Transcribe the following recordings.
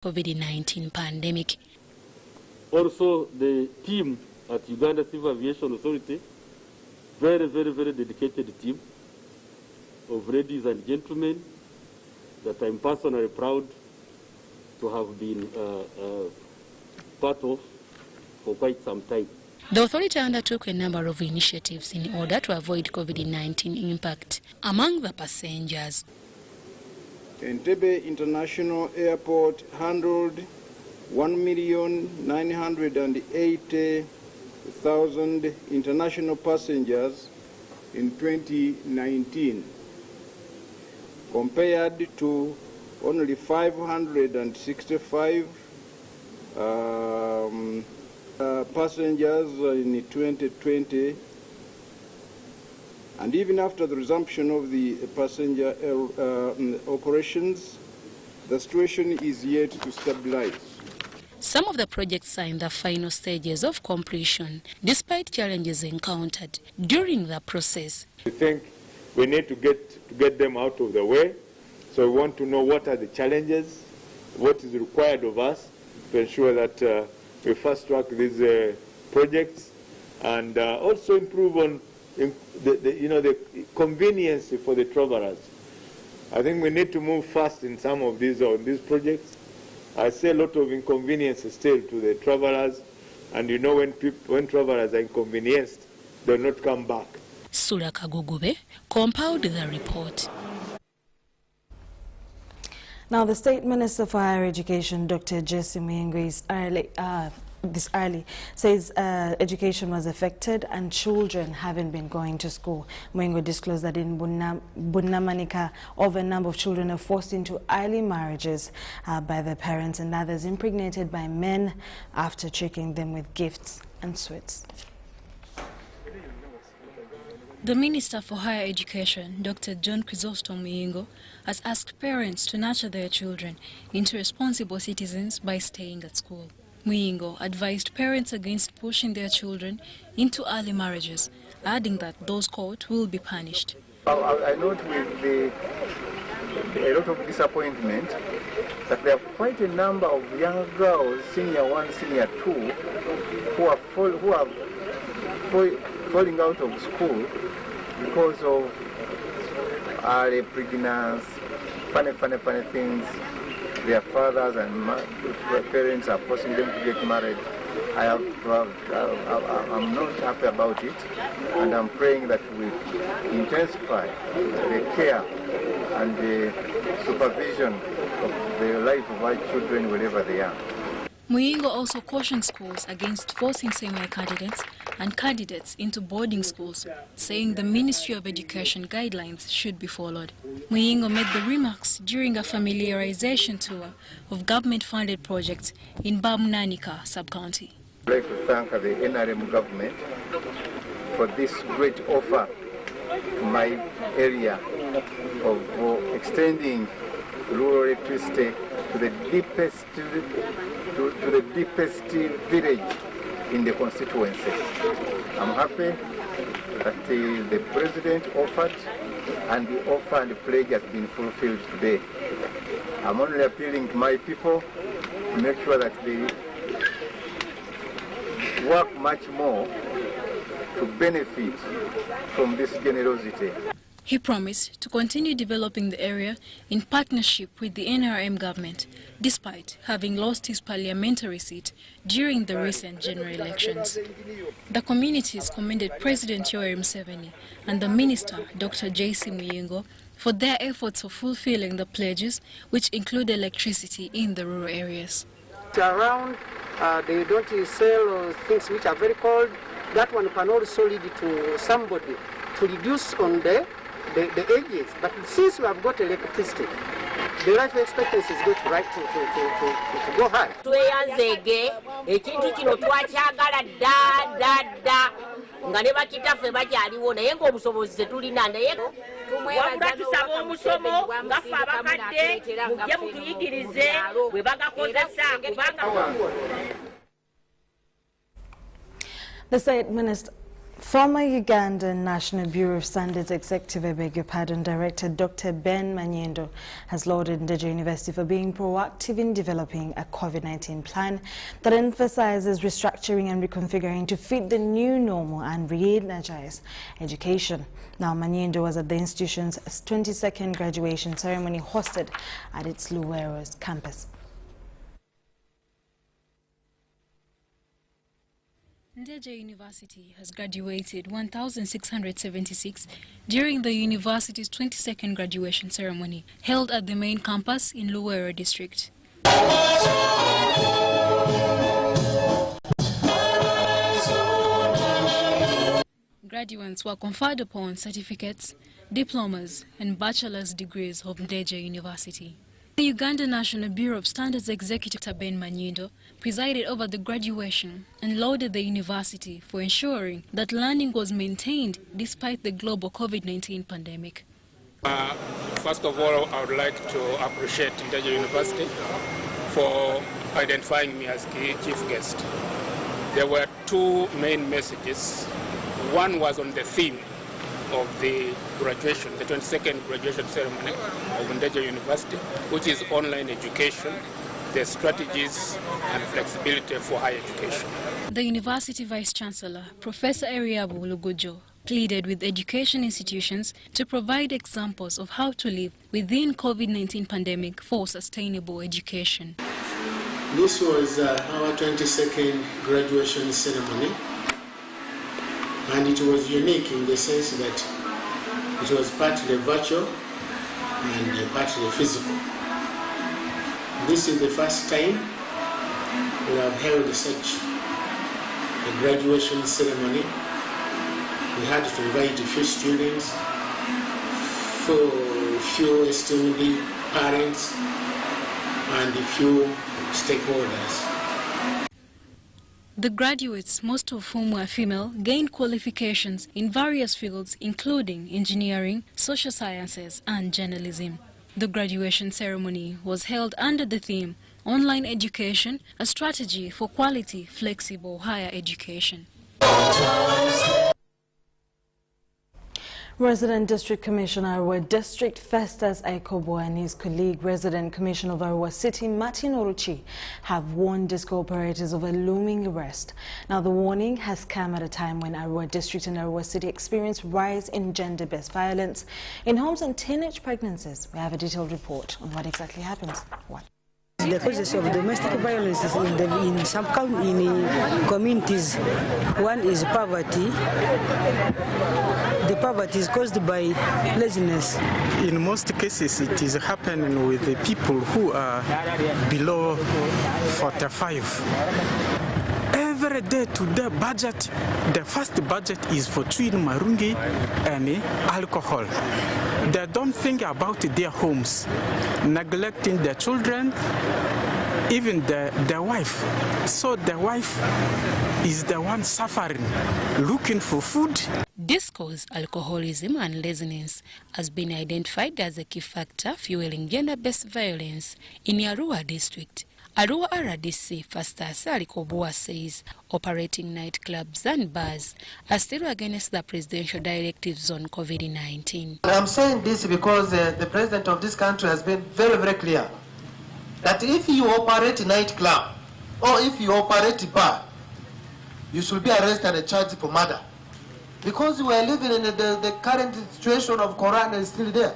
COVID-19 pandemic. Also, the team at Uganda Civil Aviation Authority, very dedicated team of ladies and gentlemen that I'm personally proud to have been part of for quite some time. The authority undertook a number of initiatives in order to avoid COVID-19 impact among the passengers. Entebbe International Airport handled 1,980,000 international passengers in 2019, compared to only 565 passengers in 2020, and even after the resumption of the passenger operations, the situation is yet to stabilize. Some of the projects are in the final stages of completion, despite challenges encountered during the process. We think we need to get them out of the way, so we want to know what are the challenges, what is required of us to ensure that we fast track these projects and also improve on the convenience for the travelers. I think we need to move fast in some of these projects. I see a lot of inconvenience still to the travelers, and when travelers are inconvenienced, they'll not come back. Sula Kagugube compiled the report. Now, the State Minister for Higher Education, Dr. Jesse Muyingo, says education was affected and children haven't been going to school. Muyingo disclosed that in Bunamanika, over a number of children are forced into early marriages by their parents and others impregnated by men after tricking them with gifts and sweets. The Minister for Higher Education, Dr. John Chrysostom Muyingo, has asked parents to nurture their children into responsible citizens by staying at school. Muyingo advised parents against pushing their children into early marriages, adding that those caught will be punished. I note with a lot of disappointment that there are quite a number of young girls, senior 1, senior 2, who are falling out of school because of early pregnancy, funny things. Their fathers and their parents are forcing them to get married. I'm not happy about it, and I'm praying that we intensify the care and the supervision of the life of our children wherever they are. Muyingo also cautioned schools against forcing senior candidates and candidates into boarding schools, saying the Ministry of Education guidelines should be followed. Muyingo made the remarks during a familiarization tour of government-funded projects in Bamunanika sub-county. I'd like to thank the NRM government for this great offer to my area of extending rural electricity to the deepest village in the constituency. I'm happy that the President offered, and the offer and the pledge has been fulfilled today. I'm only appealing to my people to make sure that they work much more to benefit from this generosity. He promised to continue developing the area in partnership with the NRM government, despite having lost his parliamentary seat during the recent general elections. The communities commended President Yoweri Museveni and the Minister, Dr. J.C. Muyingo, for their efforts of fulfilling the pledges, which include electricity in the rural areas. Around, they don't sell things which are very cold. That one can also lead to somebody to reduce on the ages, but since we have got electricity, the life expectancy is going to go high. The State Minister Former Ugandan National Bureau of Standards Executive, Director Dr. Ben Manyendo has lauded Ndejje University for being proactive in developing a COVID-19 plan that emphasizes restructuring and reconfiguring to fit the new normal and re-energize education. Now, Manyendo was at the institution's 22nd graduation ceremony hosted at its Luwero's campus. Ndejje University has graduated 1,676 during the university's 22nd graduation ceremony held at the main campus in Luwero district. Graduates were conferred upon certificates, diplomas and bachelor's degrees of Ndejje University. The Uganda National Bureau of Standards Executive Dr. Ben Manyendo presided over the graduation and lauded the university for ensuring that learning was maintained despite the global COVID-19 pandemic. First of all, I would like to appreciate Ndejje University for identifying me as chief guest. There were two main messages. One was on the theme of the graduation, the 22nd graduation ceremony of Ndejje University, which is online education, the strategies and flexibility for higher education. The University Vice-Chancellor, Professor Eriabu Lugujo, pleaded with education institutions to provide examples of how to live within COVID-19 pandemic for sustainable education. This was our 22nd graduation ceremony. And it was unique in the sense that it was partly virtual and partly physical. This is the first time we have held such a graduation ceremony. We had to invite a few students, a few esteemed parents, and a few stakeholders. The graduates, most of whom were female, gained qualifications in various fields including engineering, social sciences and journalism. The graduation ceremony was held under the theme Online Education, a Strategy for Quality, Flexible Higher Education. Resident District Commissioner Arua District Festus Aikobo and his colleague, Resident Commissioner of Arua City, Martin Oruchi, have warned disco operators of a looming arrest. Now, the warning has come at a time when Arua District and Arua City experience rise in gender-based violence in homes and teenage pregnancies. We have a detailed report on what exactly happens. The causes of domestic violence in some communities. One is poverty. The poverty is caused by laziness. In most cases, it is happening with the people who are below 45. Every day to the budget, the first budget is for chewing marungi and alcohol. They don't think about their homes, neglecting their children, even their wife. So the wife is the one suffering, looking for food. Discourse, alcoholism and laziness has been identified as a key factor fueling gender-based violence in Arua district. Arua RDC Festus Aikobo says operating nightclubs and bars are still against the presidential directives on COVID-19. I'm saying this because the president of this country has been very, very clear that if you operate a nightclub or if you operate a bar, you should be arrested and charged for murder. Because we are living in the current situation of Corona is still there.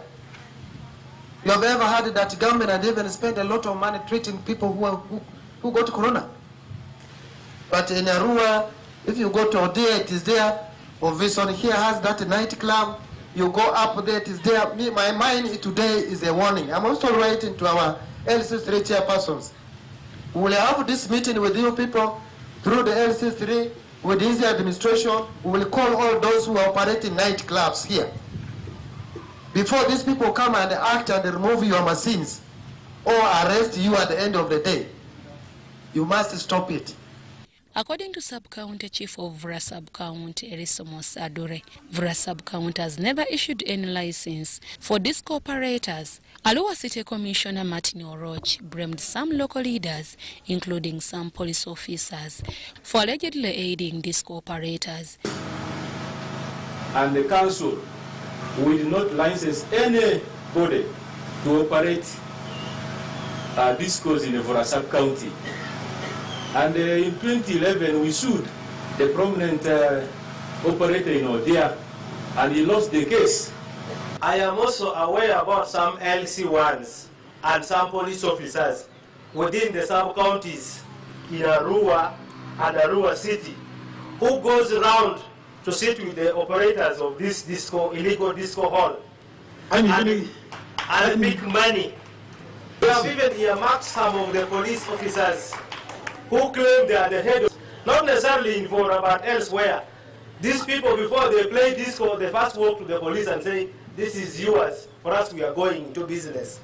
You have ever heard that government had even spent a lot of money treating people who got Corona? But in Arua, if you go to Odia, it is there. Ovison here has that nightclub. You go up there, it is there. My mind today is a warning. I'm also writing to our LC3 chairpersons. We will have this meeting with you people through the LC3 with this administration. We will call all those who are operating nightclubs here. Before these people come and act and remove your machines or arrest you at the end of the day, you must stop it. According to Sub-County Chief of Vura Sub-County, Erisomos Adore, Vura Sub-County has never issued any license for disco operators. Arua City Commissioner Martin Oroch blamed some local leaders, including some police officers, for allegedly aiding disco operators. and the council will not license anybody to operate discos in Evora sub-county. And in 2011, we sued the prominent operator in Odia, and he lost the case. I am also aware about some LC1s and some police officers within the sub-counties in Arua and Arua City who goes around to sit with the operators of this illegal disco hall and make money. We have even earmarked some of the police officers who claim they are the head of, not necessarily in Vora, but elsewhere. These people, before they play disco, they first walk to the police and say, this is yours, for us we are going into business.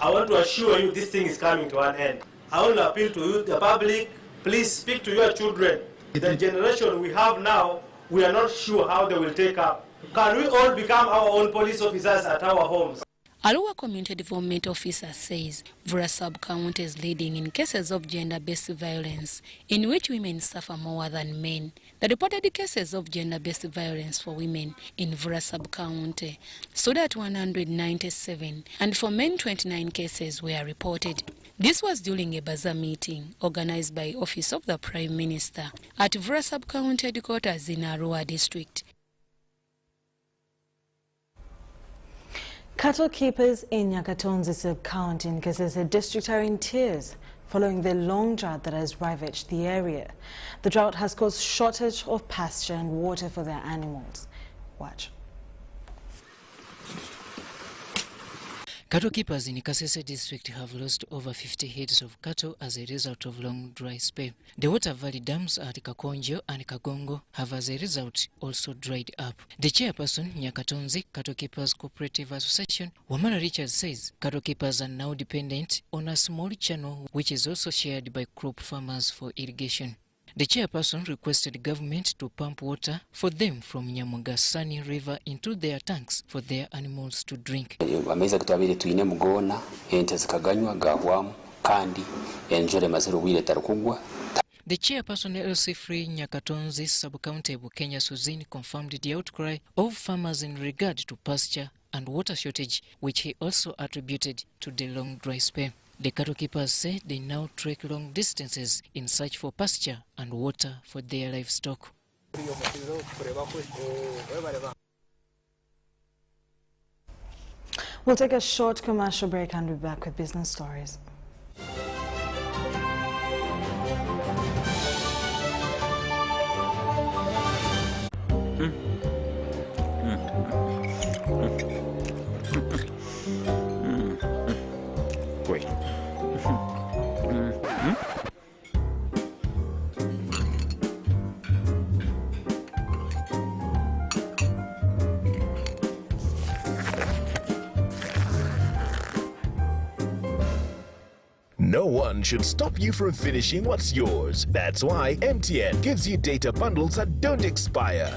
I want to assure you this thing is coming to an end. I want to appeal to you, the public, please speak to your children. The generation we have now, we are not sure how they will take up. Can we all become our own police officers at our homes? Arua Community Development Officer says Vura sub-county is leading in cases of gender-based violence, in which women suffer more than men. The reported cases of gender-based violence for women in Vura sub-county stood at 197, and for men 29 cases were reported. This was during a bazaar meeting organized by Office of the Prime Minister at Vura sub-county headquarters in Arua district. Cattle keepers in Nyakatonzi sub-county in KASESE district are in tears following the long drought that has ravaged the area. The drought has caused shortage of pasture and water for their animals. Watch. Cattle keepers in KASESE district have lost over 50 heads of cattle as a result of long dry spell. The water valley dams at Kakonjo and Kagongo have as a result also dried up. The chairperson, Nyakatonzi Cattle Keepers Cooperative Association, Wamala Richards, says cattle keepers are now dependent on a small channel which is also shared by crop farmers for irrigation. The chairperson requested government to pump water for them from Nyamugasani River into their tanks for their animals to drink. Ameza kutabire tuine mugona ente zikaganywa gahwamu kandi enjore mazero wile tarukugwa. The chairperson LC Free Nyakatonzi sub-county Bukenya Suzini confirmed the outcry of farmers in regard to pasture and water shortage, which he also attributed to the long dry spell. The cattle keepers say they now trek long distances in search for pasture and water for their livestock. We'll take a short commercial break and be back with business stories. Wait. No one should stop you from finishing what's yours. That's why MTN gives you data bundles that don't expire.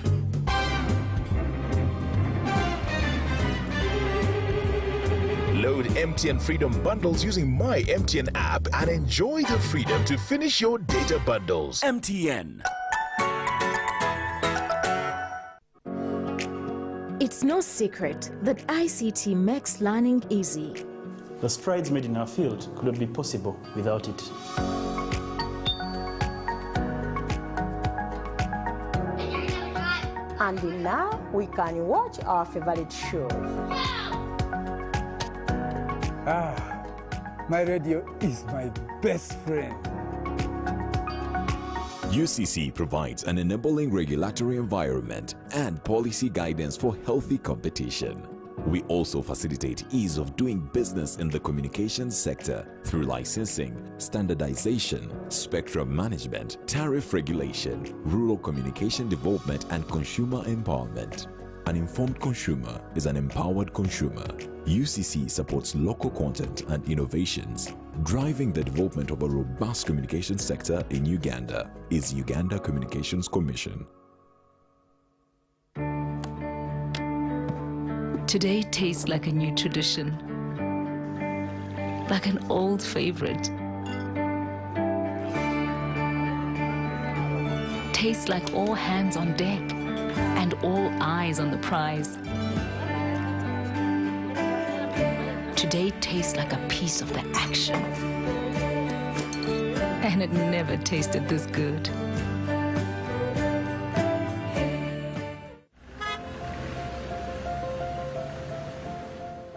Load MTN Freedom Bundles using My MTN app and enjoy the freedom to finish your data bundles. MTN. It's no secret that ICT makes learning easy. The strides made in our field could not be possible without it. And now we can watch our favorite shows. My radio is my best friend. UCC provides an enabling regulatory environment and policy guidance for healthy competition. We also facilitate ease of doing business in the communications sector through licensing, standardization, spectrum management, tariff regulation, rural communication development, and consumer empowerment. An informed consumer is an empowered consumer. UCC supports local content and innovations. Driving the development of a robust communication sector in Uganda is Uganda Communications Commission. Today tastes like a new tradition, like an old favorite. Tastes like all hands on deck and all eyes on the prize. Today tastes like a piece of the action. And it never tasted this good.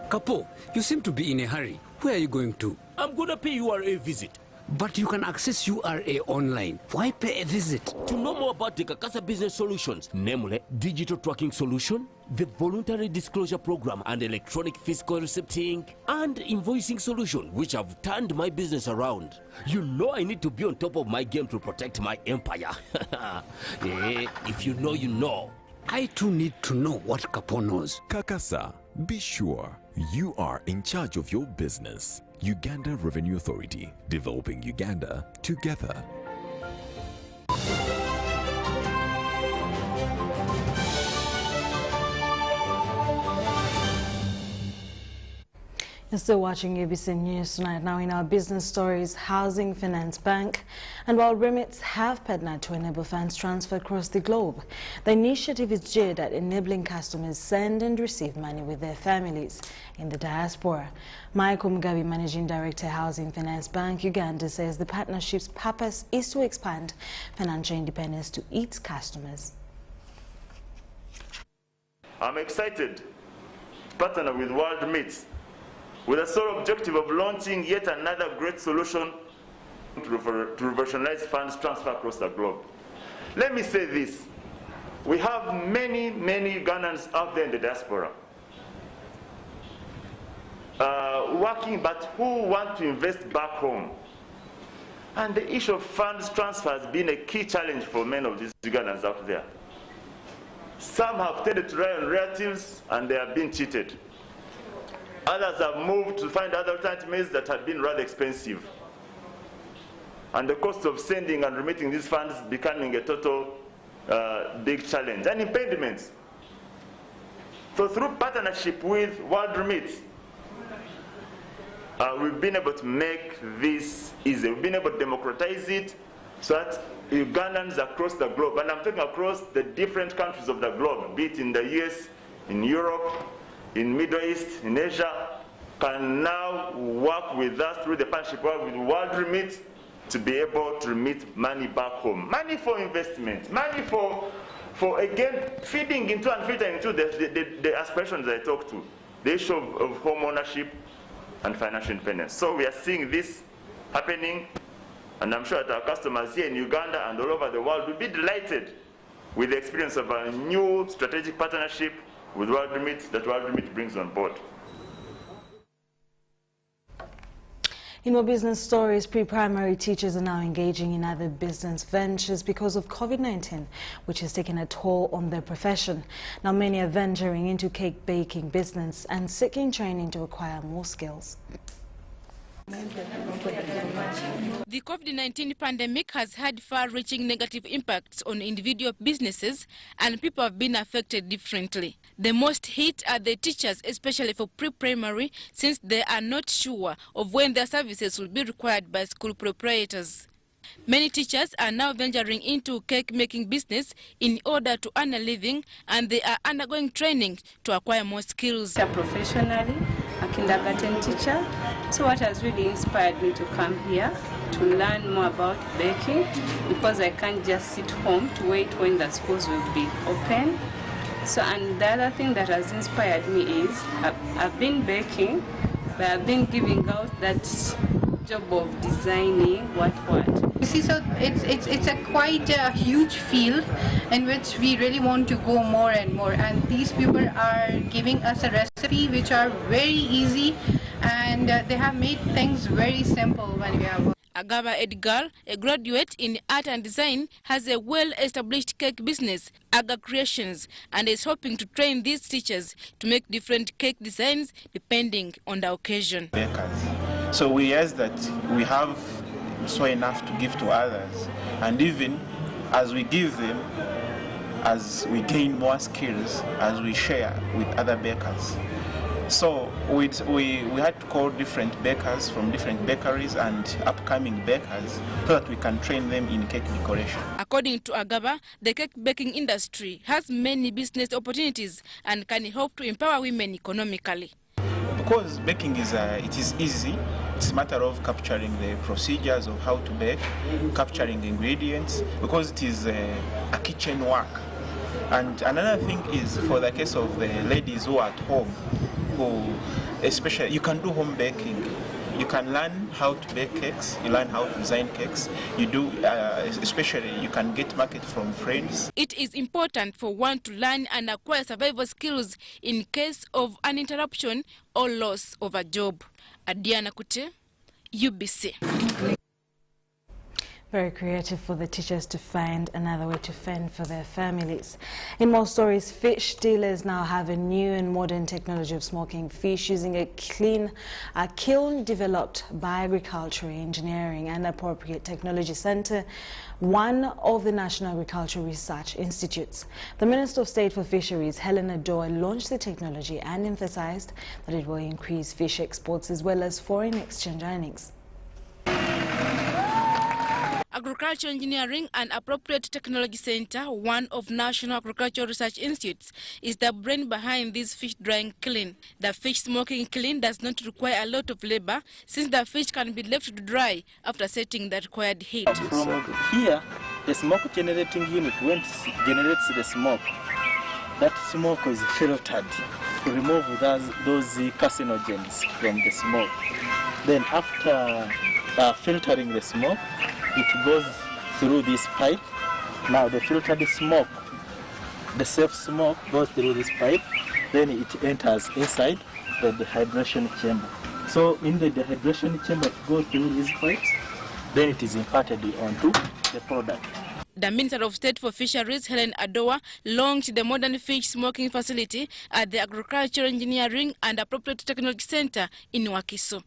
Kapo, you seem to be in a hurry. Where are you going to? I'm going to pay URA a visit. But you can access URA online. Why pay a visit? To know more about the KASESE business solutions, namely digital tracking solution, the voluntary disclosure program and electronic fiscal receipting, and invoicing solution, which have turned my business around. You know I need to be on top of my game to protect my empire. If you know, you know. I too need to know what Kapo knows. KASESE, be sure you are in charge of your business. Uganda Revenue Authority, developing Uganda together. You're still watching ABC News Tonight. Now in our business stories, Housing Finance Bank and while Remits have partnered to enable funds transfer across the globe, the initiative is geared at enabling customers send and receive money with their families in the diaspora. Michael Mugalu, Managing Director, Housing Finance Bank Uganda, says the partnership's purpose is to expand financial independence to its customers. I'm excited to partner with World Remits with the sole objective of launching yet another great solution to revolutionize funds transfer across the globe. Let me say this. We have many Ugandans out there in the diaspora working, but who want to invest back home. And the issue of funds transfer has been a key challenge for many of these Ugandans out there. Some have tended to rely on relatives and they have been cheated. Others have moved to find other alternative means that have been rather expensive. And the cost of sending and remitting these funds is becoming a total big challenge. And impediments. So through partnership with World Remits, we've been able to make this easy. We've been able to democratize it so that Ugandans across the globe, and I'm talking across the different countries of the globe, be it in the US, in Europe, in Middle East, in Asia, can now work with us through the partnership with World Remits to be able to remit money back home. Money for investment, money for again, feeding into and filtering into the aspirations that I talked to, the issue of home ownership and financial independence. So we are seeing this happening, and I'm sure that our customers here in Uganda and all over the world will be delighted with the experience of a new strategic partnership with World Remits that World Remits brings on board. In more business stories, pre-primary teachers are now engaging in other business ventures because of COVID-19, which has taken a toll on their profession. Now many are venturing into cake baking business and seeking training to acquire more skills. The COVID-19 pandemic has had far-reaching negative impacts on individual businesses, and people have been affected differently. The most hit are the teachers, especially for pre-primary, since they are not sure of when their services will be required by school proprietors. Many teachers are now venturing into cake-making business in order to earn a living, and they are undergoing training to acquire more skills. Professionally, a kindergarten teacher. So what has really inspired me to come here to learn more about baking, because I can't just sit home to wait when the schools will be open. So, and the other thing that has inspired me is I've been baking, but I've been giving out that job of designing what. You see, so it's a quite a huge field in which we really want to go more and more, and these people are giving us a recipe which are very easy, and they have made things very simple when we are working. Agaba Edgar, a graduate in art and design, has a well-established cake business, Aga Creations, and is hoping to train these teachers to make different cake designs depending on the occasion. Bakers. So we realize that we have so enough to give to others, and even as we give them, as we gain more skills, as we share with other bakers, So we had to call different bakers from different bakeries and upcoming bakers so that we can train them in cake decoration. According to Agaba, the cake baking industry has many business opportunities and can help to empower women economically. Because baking it is easy. It's a matter of capturing the procedures of how to bake, capturing ingredients, because it is a kitchen work. And another thing is for the case of the ladies who are at home, who especially you can do home baking. You can learn how to bake cakes, you learn how to design cakes, you do, especially you can get market from friends. It is important for one to learn and acquire survival skills in case of an interruption or loss of a job. Adiana Kute, UBC. Very creative for the teachers to find another way to fend for their families. In more stories, fish dealers now have a new and modern technology of smoking fish using a kiln developed by Agricultural Engineering and Appropriate Technology Center, one of the National Agricultural Research Institutes. The Minister of State for Fisheries, Helen Adoa, launched the technology and emphasized that it will increase fish exports as well as foreign exchange earnings. Agricultural Engineering and Appropriate Technology Center, one of National Agricultural Research Institutes, is the brain behind this fish drying kiln. The fish smoking kiln does not require a lot of labor since the fish can be left to dry after setting the required heat. From here, the smoke generating unit, when it generates the smoke, that smoke is filtered to remove those carcinogens from the smoke. Then after filtering the smoke, it goes through this pipe. Now the filtered smoke, the safe smoke goes through this pipe, then it enters inside the dehydration chamber. So in the dehydration chamber it goes through these pipes, then it is imparted onto the product. The Minister of State for Fisheries, Helen Adoa, launched the modern fish smoking facility at the Agricultural Engineering and Appropriate Technology Center in Wakiso.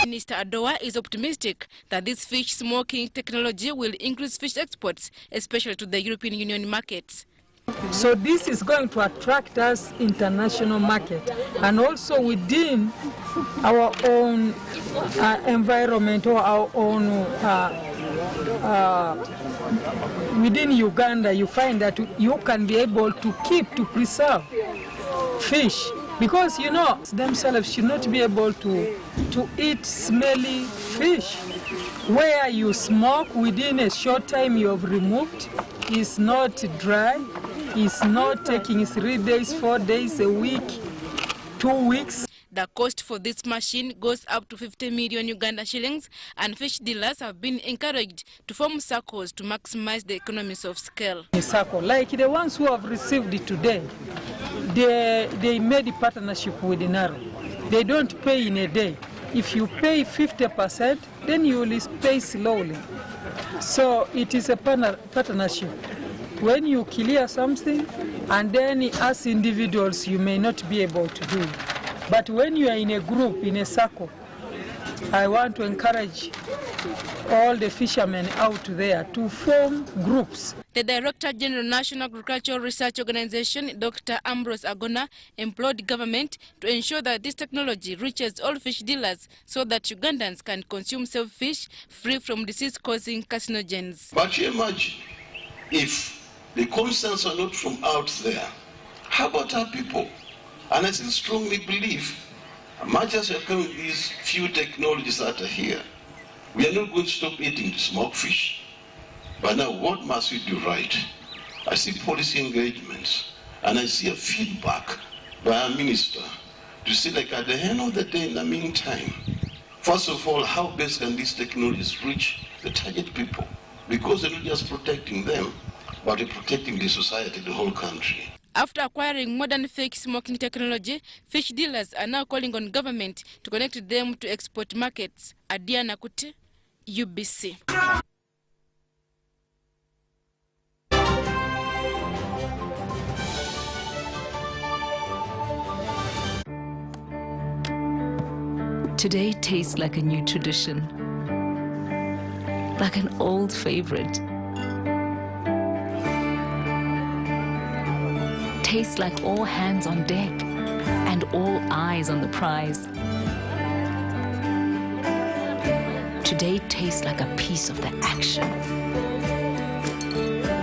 Minister Adoa is optimistic that this fish smoking technology will increase fish exports, especially to the European Union markets. So this is going to attract us international market and also within our own environment or our own within Uganda. You find that you can be able to preserve fish, because you know themselves should not be able to eat smelly fish. Where you smoke within a short time you have removed, is not dry, is not taking 3 days, 4 days, a week, 2 weeks. The cost for this machine goes up to 50 million Uganda shillings, and fish dealers have been encouraged to form circles to maximize the economies of scale. A circle, like the ones who have received it today, they made a partnership with Naro. They don't pay in a day. If you pay 50%, then you will pay slowly. So it is a partnership. When you clear something, and then as individuals, you may not be able to do it. But when you are in a group, in a circle, I want to encourage all the fishermen out there to form groups. The Director General National Agricultural Research Organization, Dr. Ambrose Agona, implored government to ensure that this technology reaches all fish dealers so that Ugandans can consume safe fish free from disease-causing carcinogens. But you imagine, if the concerns are not from out there, how about our people? And I still strongly believe, much as we are coming with these few technologies that are here, we are not going to stop eating smoked fish. But now, what must we do right? I see policy engagements, and I see a feedback by our minister to see, like, at the end of the day, in the meantime, first of all, how best can these technologies reach the target people? Because they're not just protecting them, but they're protecting the society, the whole country. After acquiring modern fake smoking technology, fish dealers are now calling on government to connect them to export markets. Adiana Kute, UBC. Today tastes like a new tradition, like an old favorite. tastes like all hands on deck and all eyes on the prize. Today tastes like a piece of the action.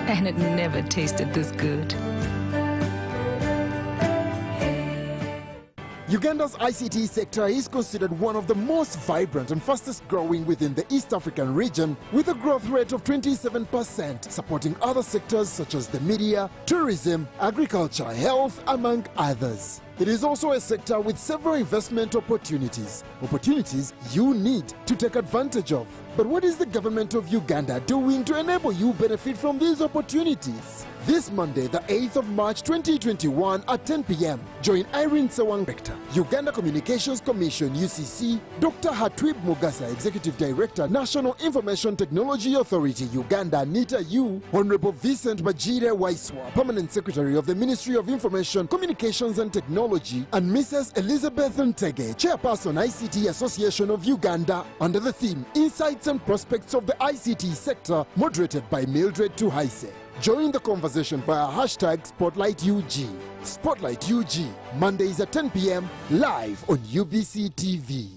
And it never tasted this good. Uganda's ICT sector is considered one of the most vibrant and fastest growing within the East African region, with a growth rate of 27%, supporting other sectors such as the media, tourism, agriculture, health, among others. It is also a sector with several investment opportunities you need to take advantage of. But what is the government of Uganda doing to enable you benefit from these opportunities? This Monday, the 8th of March 2021 at 10 p.m, join Irene Sewang, Director, Uganda Communications Commission UCC, Dr. Hatwib Mugasa, Executive Director, National Information Technology Authority Uganda NITA-U, Honorable Vincent Majire Waiswa, Permanent Secretary of the Ministry of Information, Communications and Technology, and Mrs. Elizabeth Ntege, Chairperson ICT Association of Uganda, under the theme Insights and Prospects of the ICT Sector, moderated by Mildred Tuhaise. Join the conversation via hashtag SpotlightUG. Spotlight UG, Mondays at 10 p.m, live on UBC TV.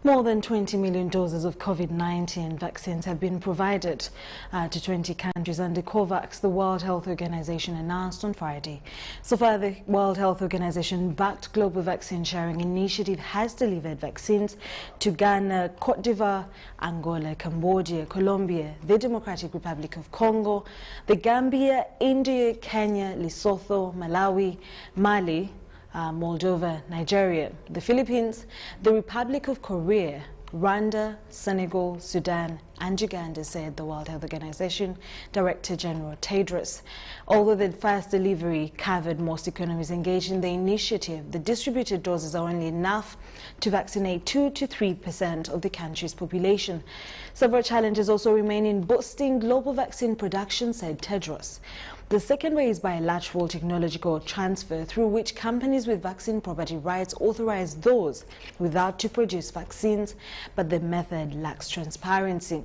More than 20 million doses of COVID-19 vaccines have been provided to 20 countries under COVAX, the World Health Organization announced on Friday. So far, the World Health Organization-backed global vaccine sharing initiative has delivered vaccines to Ghana, Cote d'Ivoire, Angola, Cambodia, Colombia, the Democratic Republic of Congo, the Gambia, India, Kenya, Lesotho, Malawi, Mali, Moldova, Nigeria, the Philippines, the Republic of Korea, Rwanda, Senegal, Sudan, and Uganda, said the World Health Organization Director General Tedros. Although the fast delivery covered most economies engaged in the initiative, the distributed doses are only enough to vaccinate 2 to 3% of the country's population. Several challenges also remain in boosting global vaccine production, said Tedros. The second way is bilateral technological transfer, through which companies with vaccine property rights authorize those without to produce vaccines, but the method lacks transparency.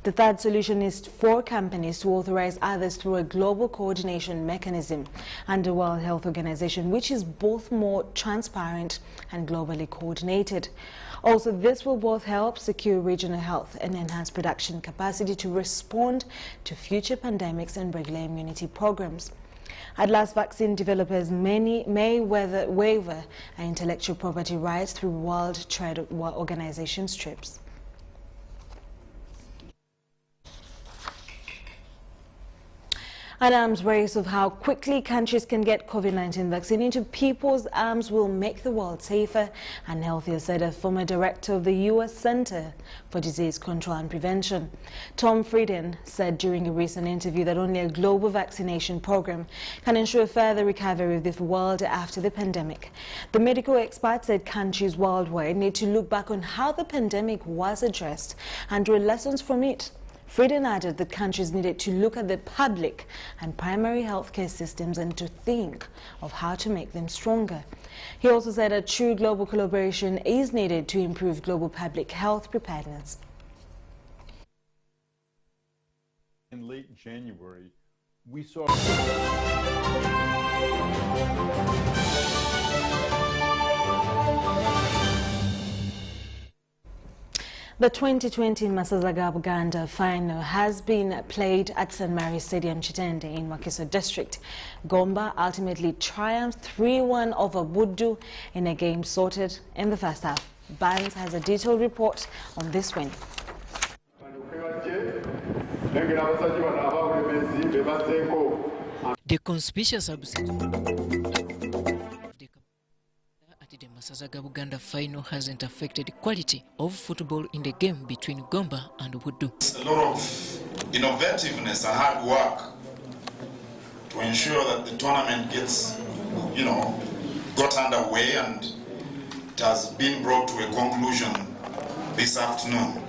The third solution is for companies to authorize others through a global coordination mechanism under World Health Organization, which is both more transparent and globally coordinated. Also, this will both help secure regional health and enhance production capacity to respond to future pandemics and regular immunity programs. At last, vaccine developers may waiver intellectual property rights through World Trade Organization TRIPS. An arms race of how quickly countries can get COVID-19 vaccine into people's arms will make the world safer and healthier, said a former director of the U.S. Center for Disease Control and Prevention. Tom Frieden said during a recent interview that only a global vaccination program can ensure further recovery of the world after the pandemic. The medical expert said countries worldwide need to look back on how the pandemic was addressed and draw lessons from it. Frieden added that countries needed to look at the public and primary healthcare systems and to think of how to make them stronger. He also said that true global collaboration is needed to improve global public health preparedness. In late January, we saw the 2020 MASAZA GABUGANDA final has been played at St. Mary's Stadium, Chitende in Wakiso District. Gomba ultimately triumphed 3-1 over Budu in a game sorted in the first half. Barnes has a detailed report on this win. The conspicuous absence the MASAZA GABUGANDA final hasn't affected the quality of football in the game between Gomba and Wudu. A lot of innovativeness and hard work to ensure that the tournament gets, got underway, and it has been brought to a conclusion this afternoon.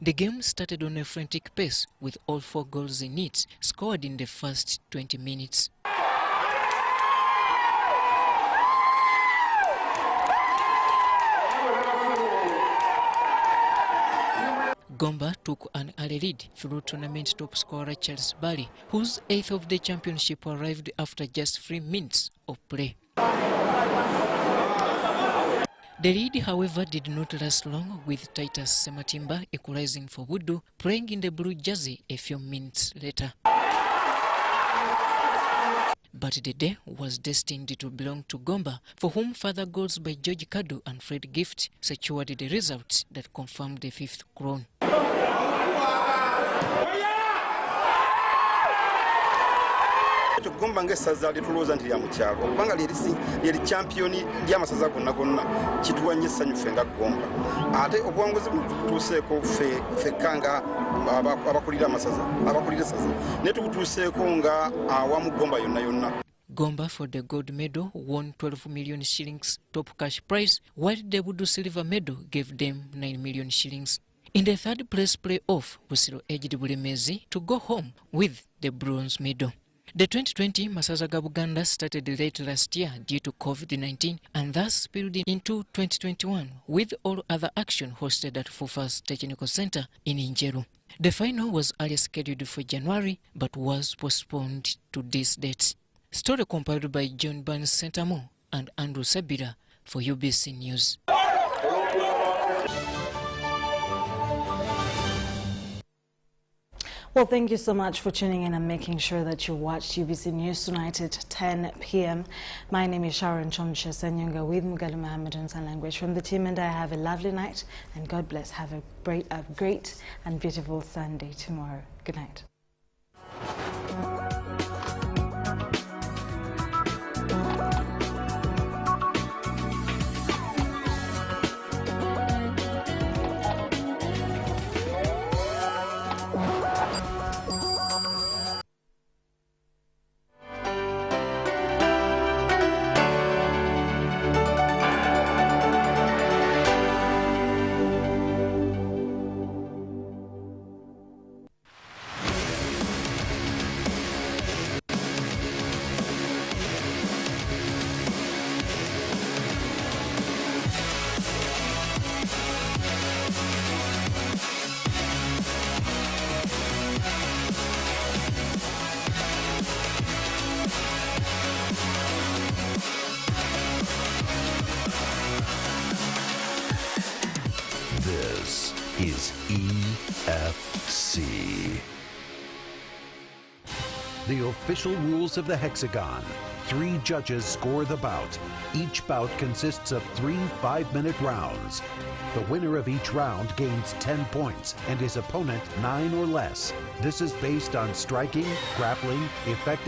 The game started on a frantic pace with all 4 goals in it scored in the first 20 minutes. Gomba took an early lead through tournament top scorer Charles Bali, whose 8th of the championship arrived after just 3 minutes of play. The lead, however, did not last long, with Titus Sematimba equalizing for Wudu, playing in the blue jersey a few minutes later. But the day was destined to belong to Gomba, for whom further goals by George Kadu and Fred Gift secured the result that confirmed the 5th crown. Gomba ng'essaza litulooza nti lya mu kyalo okubanga lyeri champiyoni ly'amasaza gonna gonna kituwanye essanyu ffe nga Gomba ate obuwanguzi butuuseeko ffe kanga abakulira amasaza abakulira essaza ne tubutuuseeko nga awamu Gomba yonna yonna. Gomba for the gold medal won 12 million shillings top cash prize, while the Wudu silver medal gave them 9 million shillings. In the third place play-off, Busiro edged Bulemezi to go home with the bronze medal. The 2020 MASAZA GABUGANDA started late last year due to COVID-19 and thus spilled into 2021 with all other action hosted at FUFA's Technical Center in Injeru. The final was earlier scheduled for January but was postponed to this date. Story compiled by John Barnes Sentamo and Andrew Sabira for UBC News. Well, thank you so much for tuning in and making sure that you watched UBC News tonight at 10 p.m. My name is Sharon with Mugalu, Mohammed and Sign Language. From the team and I, have a lovely night and God bless. Have a great and beautiful Sunday tomorrow. Good night. This is EFC. The official rules of the hexagon. 3 judges score the bout. Each bout consists of 3 5-minute rounds. The winner of each round gains 10 points and his opponent 9 or less. This is based on striking, grappling, effective